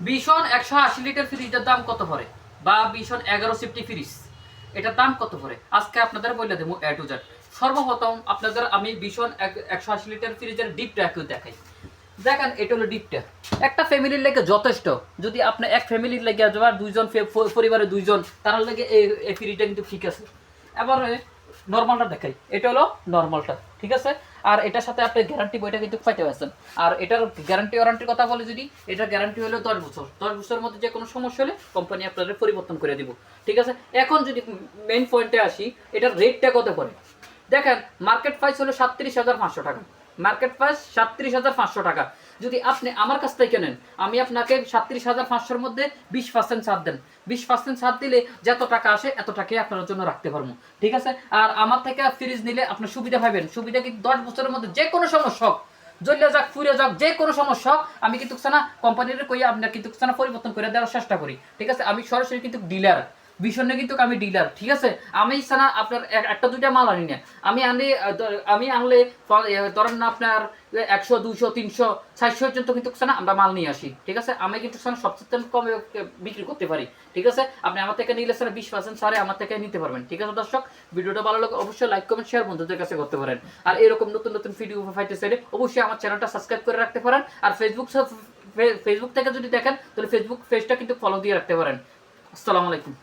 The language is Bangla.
ভীষণ 180 লিটার ফ্রিজের দাম কত পড়ে, বা ভীষণ 11 সিফটি ফ্রিজ এটার দাম কত পড়ে আজকে আপনাদের বলে দেবো এ টু জেড। সর্বপ্রথম আপনাদের আমি ভীষণ 180 লিটার ফ্রিজের ডিপটা একটু দেখাই। দেখেন এটা হলো ডিপটা, একটা ফ্যামিলির লেগে যথেষ্ট। যদি আপনি এক ফ্যামিলির লেগে যাবার দুইজন পরিবারে দুইজন, তার লেগে এই ফ্রিজটা কিন্তু ঠিক আছে। এবারে নর্মালটা দেখাই, এটা হলো নর্মালটা, ঠিক আছে। আর এটার সাথে আপনি গ্যারান্টি বইটা কিন্তু পাইতে পারছেন। আর এটার গ্যারান্টি ওয়ারান্টির কথা বলে, যদি এটার গ্যারান্টি হলো 10 বছর, 10 বছরের মধ্যে যে কোনো সমস্যা হলে কোম্পানি আপনাদের পরিবর্তন করে দিব, ঠিক আছে। এখন যদি মেইন পয়েন্টে আসি, এটার রেটটা কত পড়ে দেখেন। মার্কেট প্রাইস হলো 37,500 টাকা, মার্কেট প্রাইস 37,500 টাকা। যদি আপনি আমার কাছ থেকে নেন, আমি আপনাকে 37,500-র মধ্যে 20% ছাড় দেন। 20% ছাড় দিলে যত টাকা আসে এত টাকাই আপনার জন্য রাখতে পারবো, ঠিক আছে। আর আমার থেকে ফ্রিজ নিলে আপনার সুবিধা পাবেন, সুবিধা কিন্তু 10 বছরের মধ্যে যে কোনো সমস্যা হোক, জ্বলিয়া যাক ফুরে যাক, যে কোনো সমস্যা হোক, আমি কিন্তু না কোম্পানির কই আপনার কিন্তু না পরিবর্তন করে দেওয়ার চেষ্টা করি, ঠিক আছে। আমি সরাসরি কিন্তু ডিলার, ভীষণে কিন্তু আমি ডিলার, ঠিক আছে। আমি সানা আপনার একটা দুইটা মাল আনি না, আমি আনলে ধরেন না আপনার 100 200 300 400 পর্যন্ত কিন্তু না আমরা মাল নিয়ে আসি, ঠিক আছে। আমি কিন্তু সবচেয়ে কমে বিক্রি করতে পারি, ঠিক আছে। আপনি আমার থেকে নিলে 20% ছাড়ে আমার থেকে নিতে পারবেন, ঠিক আছে। দর্শক, ভিডিওটা ভালো লাগে অবশ্যই লাইক কমেন্ট শেয়ার বন্ধুদের কাছে করতে পারেন। আর এরকম নতুন নতুন ভিডিও পাইতে চাইলে অবশ্যই আমার চ্যানেলটা সাবস্ক্রাইব করে রাখতে পারেন। আর ফেসবুক থেকে যদি দেখেন তাহলে ফেসবুক পেজটা কিন্তু ফলো দিয়ে রাখতে পারেন। আসসালামু আলাইকুম।